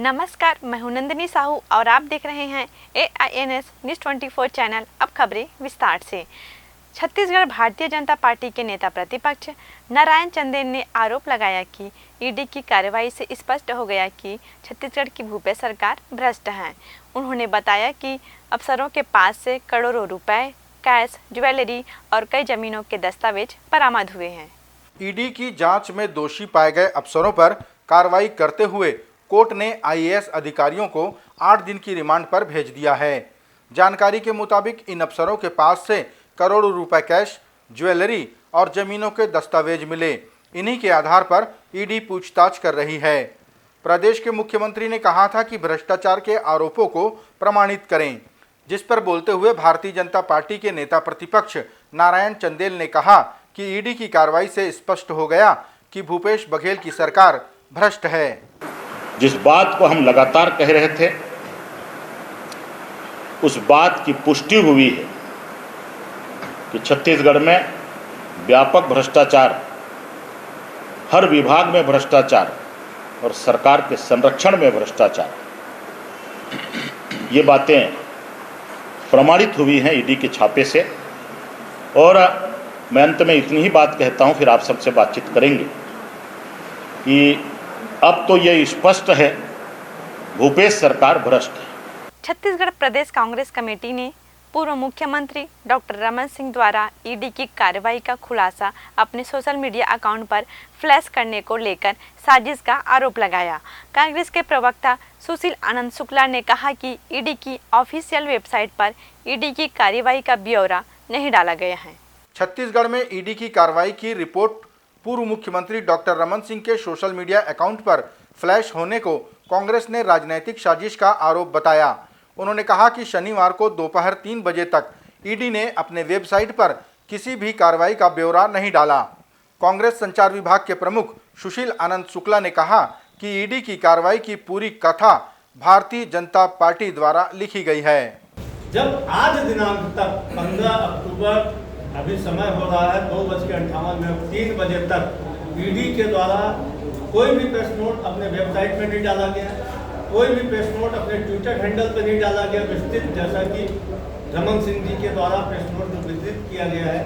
नमस्कार, मैं हूं नंदिनी साहू और आप देख रहे हैं AINS न्यूज़ 24 चैनल। अब खबरें विस्तार से। छत्तीसगढ़ भारतीय जनता पार्टी के नेता प्रतिपक्ष नारायण चंदेल ने आरोप लगाया कि ईडी की कार्रवाई से स्पष्ट हो गया कि छत्तीसगढ़ की भूपेश सरकार भ्रष्ट है। उन्होंने बताया कि अफसरों के पास से करोड़ों रुपए, कैश, ज्वेलरी और कई जमीनों के दस्तावेज बरामद हुए हैं। ईडी की जांच में दोषी पाए गए अफसरों पर कार्रवाई करते हुए कोर्ट ने IAS अधिकारियों को 8 दिन की रिमांड पर भेज दिया है। जानकारी के मुताबिक इन अफसरों के पास से करोड़ों रुपए कैश, ज्वेलरी और जमीनों के दस्तावेज मिले। इन्हीं के आधार पर ईडी पूछताछ कर रही है। प्रदेश के मुख्यमंत्री ने कहा था कि भ्रष्टाचार के आरोपों को प्रमाणित करें, जिस पर बोलते हुए भारतीय जनता पार्टी के नेता प्रतिपक्ष नारायण चंदेल ने कहा कि ईडी की कार्रवाई से स्पष्ट हो गया कि भूपेश बघेल की सरकार भ्रष्ट है। जिस बात को हम लगातार कह रहे थे, उस बात की पुष्टि हुई है कि छत्तीसगढ़ में व्यापक भ्रष्टाचार, हर विभाग में भ्रष्टाचार और सरकार के संरक्षण में भ्रष्टाचार, ये बातें प्रमाणित हुई हैं ईडी के छापे से। और मैं अंत में इतनी ही बात कहता हूं, फिर आप सबसे बातचीत करेंगे कि अब तो ये स्पष्ट है, भूपेश सरकार भ्रष्ट है। छत्तीसगढ़ प्रदेश कांग्रेस कमेटी ने पूर्व मुख्यमंत्री डॉक्टर रमन सिंह द्वारा ईडी की कार्रवाई का खुलासा अपने सोशल मीडिया अकाउंट पर फ्लैश करने को लेकर साजिश का आरोप लगाया। कांग्रेस के प्रवक्ता सुशील आनंद शुक्ला ने कहा कि ईडी की ऑफिशियल वेबसाइट पर ईडी की कार्रवाई का ब्यौरा नहीं डाला गया है। छत्तीसगढ़ में ईडी की कार्रवाई की रिपोर्ट पूर्व मुख्यमंत्री डॉक्टर रमन सिंह के सोशल मीडिया अकाउंट पर फ्लैश होने को कांग्रेस ने राजनीतिक साजिश का आरोप बताया। उन्होंने कहा कि शनिवार को दोपहर 3 बजे तक ईडी ने अपने वेबसाइट पर किसी भी कार्रवाई का ब्यौरा नहीं डाला। कांग्रेस संचार विभाग के प्रमुख सुशील आनंद शुक्ला ने कहा कि ईडी की कार्रवाई की पूरी कथा भारतीय जनता पार्टी द्वारा लिखी गई है। जब आज दिनांक तक 15 अक्टूबर अभी समय हो रहा है 2:58 3 बजे तक ईडी के द्वारा कोई भी प्रेस नोट अपने वेबसाइट में नहीं डाला गया, कोई भी प्रेस नोट अपने ट्विटर हैंडल पर नहीं डाला गया विस्तृत, जैसा कि रमन सिंह जी के द्वारा प्रेस नोट जो विस्तृत किया गया है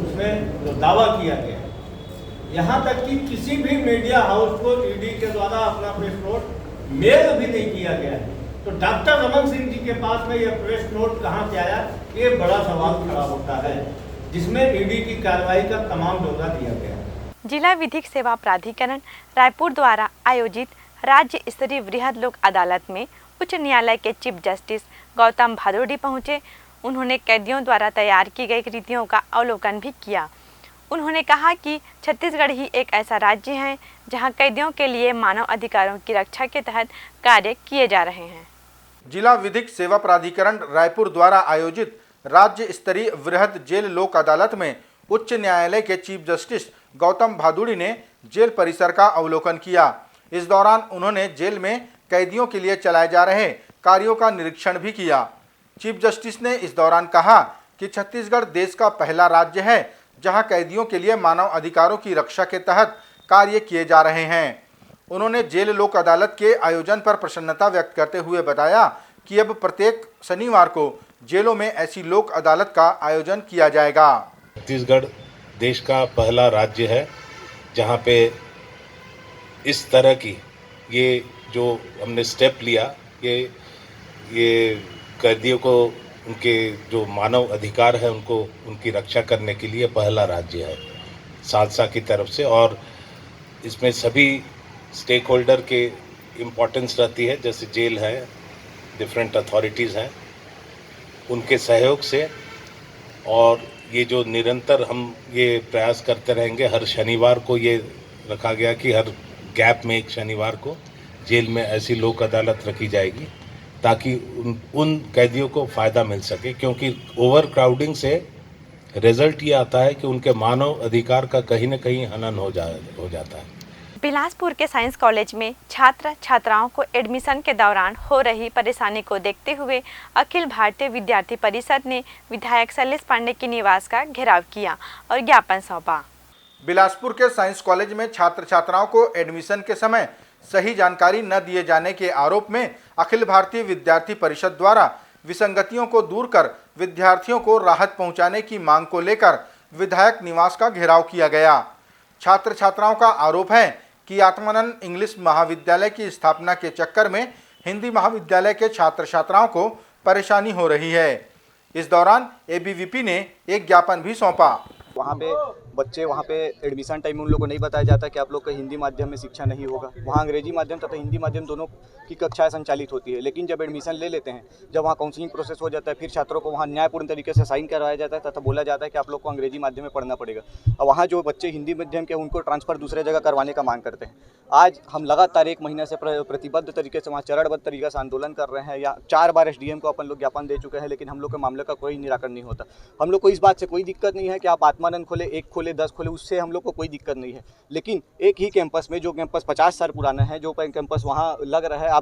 उसमें जो दावा किया गया है। यहाँ तक कि किसी भी मीडिया हाउस को ईडी के द्वारा अपना प्रेस नोट मेल भी नहीं किया गया है। तो डॉक्टर रमन सिंह जी के पास में यह प्रेस नोट कहाँ से आया, ये बड़ा सवाल खड़ा होता है, जिसमें ईडी की कार्रवाई का तमाम ब्यौरा दिया गया। जिला विधिक सेवा प्राधिकरण रायपुर द्वारा आयोजित राज्य स्तरीय वृहद लोक अदालत में उच्च न्यायालय के चीफ जस्टिस गौतम भादुड़ी पहुंचे। उन्होंने कैदियों द्वारा तैयार की गई कृतियों का अवलोकन भी किया। उन्होंने कहा कि छत्तीसगढ़ ही एक ऐसा राज्य है जहां कैदियों के लिए मानव अधिकारों की रक्षा के तहत कार्य किए जा रहे हैं। जिला विधिक सेवा प्राधिकरण रायपुर द्वारा आयोजित राज्य स्तरीय वृहद जेल लोक अदालत में उच्च न्यायालय के चीफ जस्टिस गौतम भादुड़ी ने जेल परिसर का अवलोकन किया। इस दौरान उन्होंने जेल में कैदियों के लिए चलाए जा रहे कार्यों का निरीक्षण भी किया। चीफ जस्टिस ने इस दौरान कहा कि छत्तीसगढ़ देश का पहला राज्य है जहां कैदियों के लिए मानव अधिकारों की रक्षा के तहत कार्य किए जा रहे हैं। उन्होंने जेल लोक अदालत के आयोजन पर प्रसन्नता व्यक्त करते हुए बताया कि अब प्रत्येक शनिवार को जेलों में ऐसी लोक अदालत का आयोजन किया जाएगा। छत्तीसगढ़ देश का पहला राज्य है जहां पे इस तरह की ये जो हमने स्टेप लिया, ये कैदियों को उनके जो मानव अधिकार है उनको उनकी रक्षा करने के लिए पहला राज्य है सालसा की तरफ से। और इसमें सभी स्टेक होल्डर के इम्पोर्टेंस रहती है, जैसे जेल है, डिफरेंट अथॉरिटीज़ हैं, उनके सहयोग से। और ये जो निरंतर हम ये प्रयास करते रहेंगे, हर शनिवार को ये रखा गया कि हर गैप में एक शनिवार को जेल में ऐसी लोक अदालत रखी जाएगी ताकि उन कैदियों को फ़ायदा मिल सके, क्योंकि ओवर क्राउडिंग से रिजल्ट ये आता है कि उनके मानव अधिकार का कहीं न कहीं हनन हो जाता है। बिलासपुर के साइंस कॉलेज में छात्र छात्राओं को एडमिशन के दौरान हो रही परेशानी को देखते हुए अखिल भारतीय विद्यार्थी परिषद ने विधायक शैलेश पांडे के निवास का घेराव किया और ज्ञापन सौंपा। बिलासपुर के साइंस कॉलेज में छात्र छात्राओं को एडमिशन के समय सही जानकारी न दिए जाने के आरोप में अखिल भारतीय विद्यार्थी परिषद द्वारा विसंगतियों को दूर कर विद्यार्थियों को राहत पहुंचाने की मांग को लेकर विधायक निवास का घेराव किया गया। छात्र छात्राओं का आरोप है कि आत्मानंद इंग्लिश महाविद्यालय की स्थापना के चक्कर में हिंदी महाविद्यालय के छात्र छात्राओं को परेशानी हो रही है। इस दौरान एबीवीपी ने एक ज्ञापन भी सौंपा। वहाँ पे बच्चे वहाँ पे एडमिशन टाइम में उन लोगों को नहीं बताया जाता कि आप लोग का हिंदी माध्यम में शिक्षा नहीं होगा। वहाँ अंग्रेजी माध्यम तथा हिंदी माध्यम दोनों की कक्षाएं संचालित होती है, लेकिन जब एडमिशन ले लेते हैं, जब वहाँ काउंसलिंग प्रोसेस हो जाता है, फिर छात्रों को वहाँ न्यायपूर्ण तरीके से साइन करवाया जाता है तथा बोला जाता है कि आप लोग को अंग्रेजी माध्यम में पढ़ना पड़ेगा। और वहाँ जो बच्चे हिंदी माध्यम के उनको ट्रांसफ़र दूसरे जगह करवाने का मांग करते हैं। आज हम लगातार 1 महीने से प्रतिबद्ध तरीके से वहाँ चरणबद्ध तरीके से आंदोलन कर रहे हैं। या 4 बार एसडीएम को अपन लोग ज्ञापन दे चुके हैं, लेकिन हम लोग के मामले का कोई निराकरण नहीं होता। हम लोग को इस बात से कोई दिक्कत नहीं है कि आप आत्मानंद खोले, 1 खोले, 10 खोले, उससे हम लोग को कोई दिक्कत नहीं है। लेकिन एक ही कैंपस में, जो कैंपस 50 साल पुराना है, जो कैंपस वहाँ लग रहा है,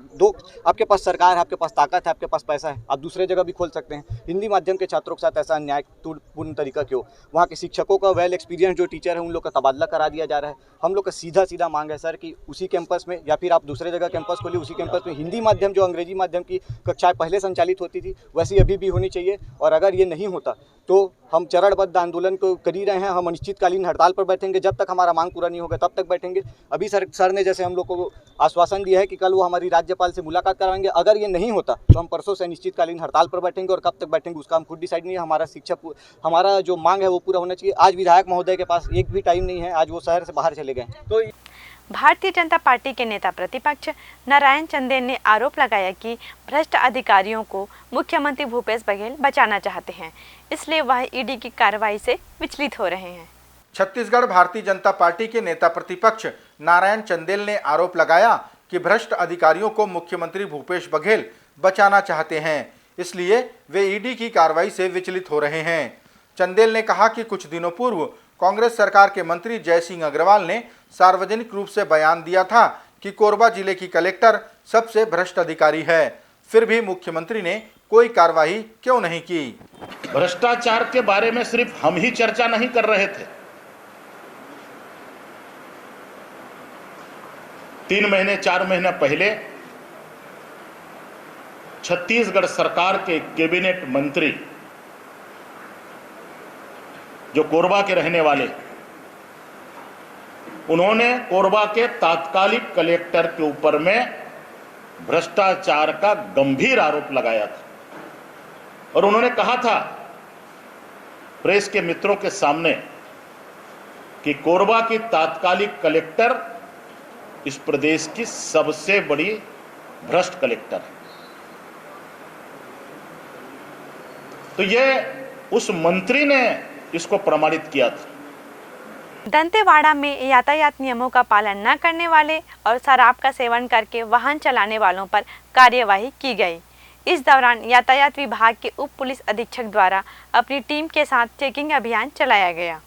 आपके पास सरकार है, आपके पास ताकत है, आपके पास पैसा है, आप दूसरे जगह भी खोल सकते हैं। हिंदी माध्यम के छात्रों के साथ ऐसा अन्यायपूर्ण तरीका क्यों? वहाँ के शिक्षकों का वेल एक्सपीरियंस जो टीचर है उन लोग का तबादला करा दिया जा रहा है। हम लोग का सीधा मांग है सर कि उसी कैंपस में या फिर आप दूसरे जगह कैंपस खोलिए, उसी कैंपस में हिंदी माध्यम, जो अंग्रेजी माध्यम की कक्षाएं पहले संचालित होती थी, वैसी अभी भी होनी चाहिए। और अगर ये नहीं होता तो हम चरणबद्ध आंदोलन को कर ही रहे हैं। हम अनिश्चितकालीन हड़ताल पर बैठेंगे, जब तक हमारा मांग पूरा नहीं होगा तब तक बैठेंगे। अभी सर ने जैसे हम लोग को आश्वासन दिया है कि कल वो हमारी राज्यपाल से मुलाकात कराएंगे। अगर ये नहीं होता तो हम परसों से अनिश्चितकालीन हड़ताल पर बैठेंगे, और कब तक बैठेंगे उसका हम खुद डिसाइड नहीं है। हमारा जो मांग है वो पूरा होना चाहिए। आज विधायक महोदय के पास एक भी टाइम नहीं है, आज वो शहर से बाहर चले गए। तो भारतीय जनता पार्टी के नेता प्रतिपक्ष नारायण चंदेल ने आरोप लगाया कि भ्रष्ट अधिकारियों को मुख्यमंत्री भूपेश बघेल बचाना चाहते हैं, इसलिए वह ईडी की कार्रवाई से विचलित हो रहे हैं। छत्तीसगढ़ भारतीय जनता पार्टी के नेता प्रतिपक्ष नारायण चंदेल ने आरोप लगाया कि भ्रष्ट अधिकारियों को मुख्यमंत्री भूपेश बघेल बचाना चाहते हैं, इसलिए वे ईडी की कार्रवाई से विचलित हो रहे हैं। चंदेल ने कहा कि कुछ दिनों पूर्व कांग्रेस सरकार के मंत्री जय सिंह अग्रवाल ने सार्वजनिक रूप से बयान दिया था कि कोरबा जिले की कलेक्टर सबसे भ्रष्ट अधिकारी है, फिर भी मुख्यमंत्री ने कोई कार्रवाई क्यों नहीं की? भ्रष्टाचार के बारे में सिर्फ हम ही चर्चा नहीं कर रहे थे। 3 महीने 4 महीने पहले छत्तीसगढ़ सरकार के कैबिनेट मंत्री जो कोरबा के रहने वाले, उन्होंने कोरबा के तात्कालिक कलेक्टर के ऊपर में भ्रष्टाचार का गंभीर आरोप लगाया था। और उन्होंने कहा था प्रेस के मित्रों के सामने कि कोरबा की तात्कालिक कलेक्टर इस प्रदेश की सबसे बड़ी भ्रष्ट कलेक्टर है। तो ये उस मंत्री ने इसको प्रमाणित किया था। दंतेवाड़ा में यातायात नियमों का पालन न करने वाले और शराब का सेवन करके वाहन चलाने वालों पर कार्यवाही की गई। इस दौरान यातायात विभाग के उप पुलिस अधीक्षक द्वारा अपनी टीम के साथ चेकिंग अभियान चलाया गया।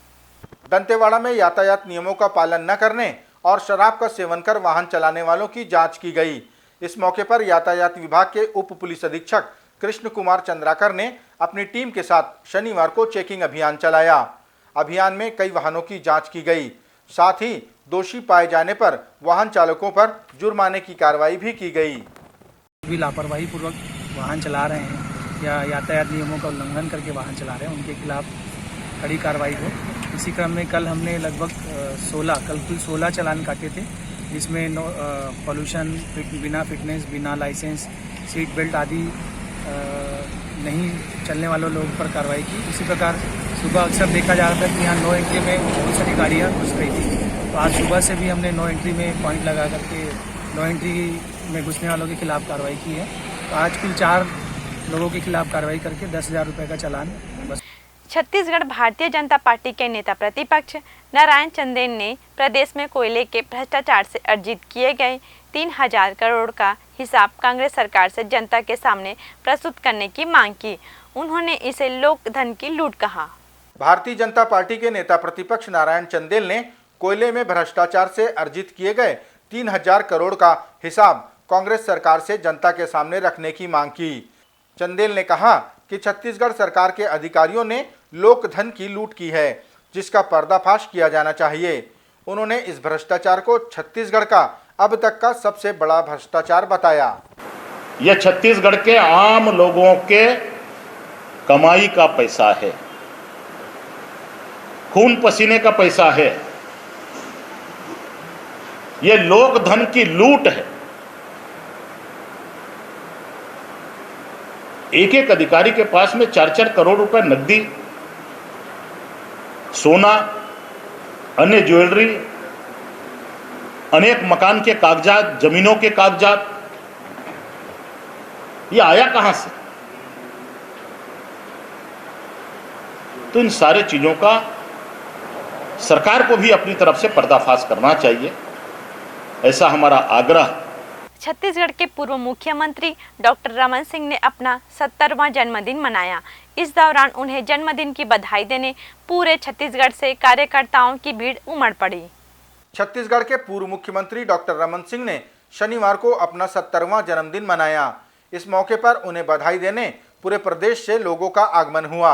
दंतेवाड़ा में यातायात नियमों का पालन न करने और शराब का सेवन कर वाहन चलाने वालों की जांच की गई। इस मौके पर यातायात विभाग के उप पुलिस अधीक्षक कृष्ण कुमार चंद्राकर ने अपनी टीम के साथ शनिवार को चेकिंग अभियान चलाया। अभियान में कई वाहनों की जांच की गई, साथ ही दोषी पाए जाने पर वाहन चालकों पर जुर्माने की कार्रवाई भी की गई। भी लापरवाही पूर्वक वाहन चला रहे हैं या यातायात नियमों का उल्लंघन करके वाहन चला रहे हैं, उनके खिलाफ कड़ी कार्रवाई हो। इसी क्रम में कल हमने लगभग 16 चालान काटे थे, जिसमें पॉल्यूशन, बिना फिटनेस, बिना लाइसेंस, सीट बेल्ट आदि नहीं चलने वालों लोगों पर कार्रवाई की। इसी प्रकार सुबह अक्सर देखा जा रहा था कि यहाँ नो एंट्री में बहुत सारी गाड़ियाँ घुस रही थी, तो आज सुबह से भी हमने नो एंट्री में पॉइंट लगा करके नो एंट्री में घुसने वालों के खिलाफ कार्रवाई की है। तो आज कुल 4 लोगों के खिलाफ कार्रवाई करके 10,000 रुपये का चालान बस। छत्तीसगढ़ भारतीय जनता पार्टी के नेता प्रतिपक्ष नारायण चंदेल ने प्रदेश में कोयले के भ्रष्टाचार से अर्जित किए गए 3,000 करोड़ का हिसाब कांग्रेस सरकार से जनता के सामने प्रस्तुत करने की मांग की। उन्होंने इसे लोक धन की लूट कहा। भारतीय जनता पार्टी के नेता प्रतिपक्ष नारायण चंदेल ने कोयले में भ्रष्टाचार से अर्जित किए गए 3,000 करोड़ का हिसाब कांग्रेस सरकार से जनता के सामने रखने की मांग की। चंदेल ने कहा कि छत्तीसगढ़ सरकार के अधिकारियों ने लोक धन की लूट की है, जिसका पर्दाफाश किया जाना चाहिए। उन्होंने इस भ्रष्टाचार को छत्तीसगढ़ का अब तक का सबसे बड़ा भ्रष्टाचार बताया। यह छत्तीसगढ़ के आम लोगों के कमाई का पैसा है, खून पसीने का पैसा है, यह लोक धन की लूट है। एक एक अधिकारी के पास में 4-4 करोड़ रुपए नकदी, सोना, अन्य ज्वेलरी, अनेक मकान के कागजात, जमीनों के कागजात, ये आया कहां से? तो इन सारे चीजों का सरकार को भी अपनी तरफ से पर्दाफाश करना चाहिए, ऐसा हमारा आग्रह। छत्तीसगढ़ के पूर्व मुख्यमंत्री डॉक्टर रमन सिंह ने अपना 70वां जन्मदिन मनाया। इस दौरान उन्हें जन्मदिन की बधाई देने पूरे छत्तीसगढ़ से कार्यकर्ताओं की भीड़ उमड़ पड़ी। छत्तीसगढ़ के पूर्व मुख्यमंत्री डॉक्टर रमन सिंह ने शनिवार को अपना 70वां जन्मदिन मनाया। इस मौके पर उन्हें बधाई देने पूरे प्रदेश से लोगों का आगमन हुआ।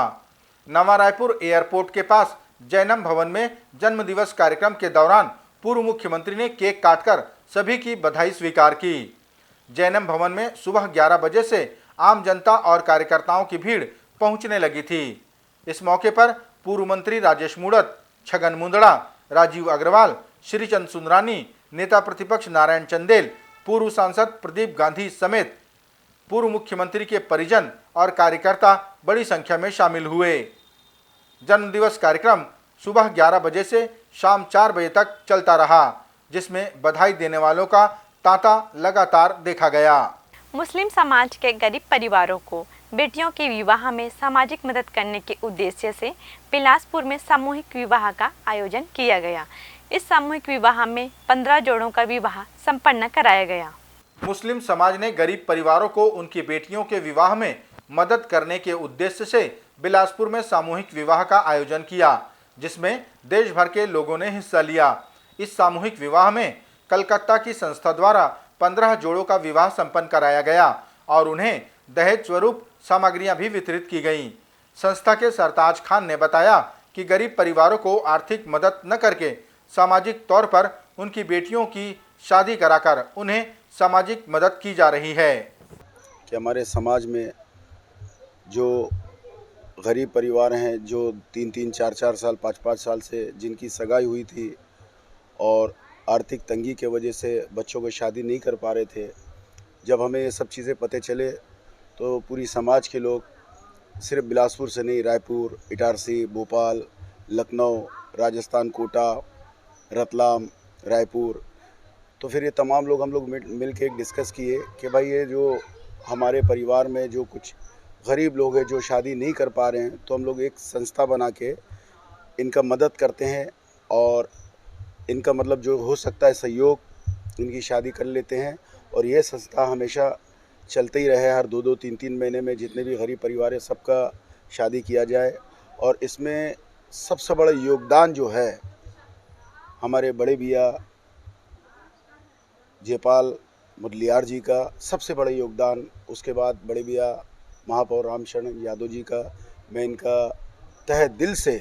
नवा रायपुर एयरपोर्ट के पास जैनम भवन में जन्मदिवस कार्यक्रम के दौरान पूर्व मुख्यमंत्री ने केक काटकर सभी की बधाई स्वीकार की। जैनम भवन में सुबह 11 बजे से आम जनता और कार्यकर्ताओं की भीड़ पहुंचने लगी थी। इस मौके पर पूर्व मंत्री राजेश मूणत, छगन मुंदड़ा, राजीव अग्रवाल, श्रीचंद सुंदरानी, नेता प्रतिपक्ष नारायण चंदेल, पूर्व सांसद प्रदीप गांधी समेत पूर्व मुख्यमंत्री के परिजन और कार्यकर्ता बड़ी संख्या में शामिल हुए। जन्मदिवस कार्यक्रम सुबह 11 बजे से शाम 4 बजे तक चलता रहा, जिसमें बधाई देने वालों का तांता लगातार देखा गया। मुस्लिम समाज के गरीब परिवारों को बेटियों के विवाह में सामाजिक मदद करने के उद्देश्य से बिलासपुर में सामूहिक विवाह का आयोजन किया गया। इस सामूहिक विवाह में 15 जोड़ों का विवाह संपन्न कराया गया। मुस्लिम समाज ने गरीब परिवारों को उनकी बेटियों के विवाह में मदद करने के उद्देश्य से बिलासपुर में सामूहिक विवाह का आयोजन किया, जिसमें देश भर के लोगों ने हिस्सा लिया। इस सामूहिक विवाह में कलकत्ता की संस्था द्वारा 15 जोड़ों का विवाह संपन्न कराया गया और उन्हें दहेज स्वरूप सामग्रियां भी वितरित की गईं। संस्था के सरताज खान ने बताया कि गरीब परिवारों को आर्थिक मदद न करके सामाजिक तौर पर उनकी बेटियों की शादी कराकर उन्हें सामाजिक मदद की जा रही है। कि हमारे समाज में जो गरीब परिवार हैं, जो 3-3, 4-4 साल, 5-5 साल से जिनकी सगाई हुई थी और आर्थिक तंगी के वजह से बच्चों को शादी नहीं कर पा रहे थे, जब हमें ये सब चीज़ें पता चले तो पूरी समाज के लोग, सिर्फ बिलासपुर से नहीं, रायपुर, इटारसी, भोपाल, लखनऊ, राजस्थान, कोटा, रतलाम, रायपुर, तो फिर ये तमाम लोग हम लोग मिल के एक डिस्कस किए कि भाई ये जो हमारे परिवार में जो कुछ गरीब लोग हैं जो शादी नहीं कर पा रहे हैं, तो हम लोग एक संस्था बना के इनका मदद करते हैं और इनका मतलब जो हो सकता है सहयोग, इनकी शादी कर लेते हैं। और ये संस्था हमेशा चलते ही रहे, हर 2-2, 3-3 महीने में जितने भी गरीब परिवार है सबका शादी किया जाए। और इसमें सबसे बड़ा योगदान जो है हमारे बड़े भैया जयपाल मुदलियार जी का सबसे बड़ा योगदान, उसके बाद बड़े भैया महापौर रामशरण यादव जी का मैं इनका तहे दिल से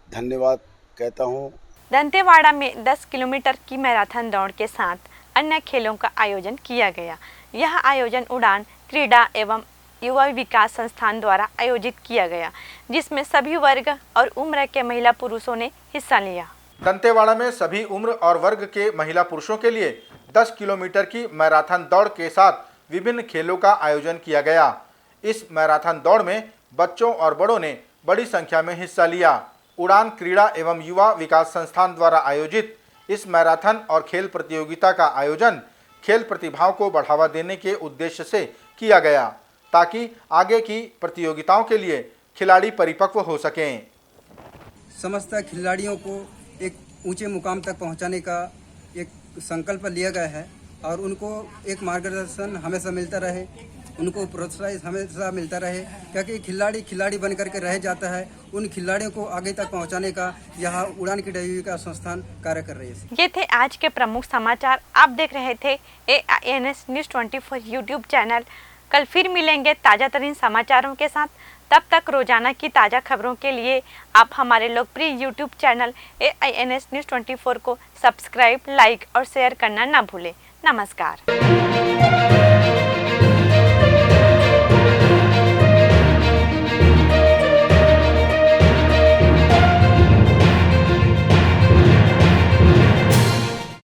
धन्यवाद कहता हूँ। दंतेवाड़ा में 10 किलोमीटर की मैराथन दौड़ के साथ अन्य खेलों का आयोजन किया गया। यह आयोजन उड़ान क्रीड़ा एवं युवा विकास संस्थान द्वारा आयोजित किया गया, जिसमें सभी वर्ग और उम्र के महिला पुरुषों ने हिस्सा लिया। दंतेवाड़ा में सभी उम्र और वर्ग के महिला पुरुषों के लिए 10 किलोमीटर की मैराथन दौड़ के साथ विभिन्न खेलों का आयोजन किया गया। इस मैराथन दौड़ में बच्चों और बड़ों ने बड़ी संख्या में हिस्सा लिया। उड़ान क्रीड़ा एवं युवा विकास संस्थान द्वारा आयोजित इस मैराथन और खेल प्रतियोगिता का आयोजन खेल प्रतिभाओं को बढ़ावा देने के उद्देश्य से किया गया, ताकि आगे की प्रतियोगिताओं के लिए खिलाड़ी परिपक्व हो सकें। समस्त खिलाड़ियों को एक ऊंचे मुकाम तक पहुंचाने का एक संकल्प लिया गया है और उनको एक मार्गदर्शन हमेशा मिलता रहे, उनको प्रोत्साहन हमेशा मिलता रहे, क्योंकि खिलाड़ी बन करके रह जाता है। उन खिलाड़ियों को आगे तक पहुंचाने का यहाँ उड़ान क्रीड़ा का संस्थान कार्य कर रही है। ये थे आज के प्रमुख समाचार। आप देख रहे थे AINS News 24 यूट्यूब चैनल। कल फिर मिलेंगे ताज़ा तरीन समाचारों के साथ। तब तक रोजाना की ताज़ा खबरों के लिए आप हमारे लोकप्रिय यूट्यूब चैनल AINS न्यूज़ 24 को सब्सक्राइब, लाइक और शेयर करना न भूलें। नमस्कार।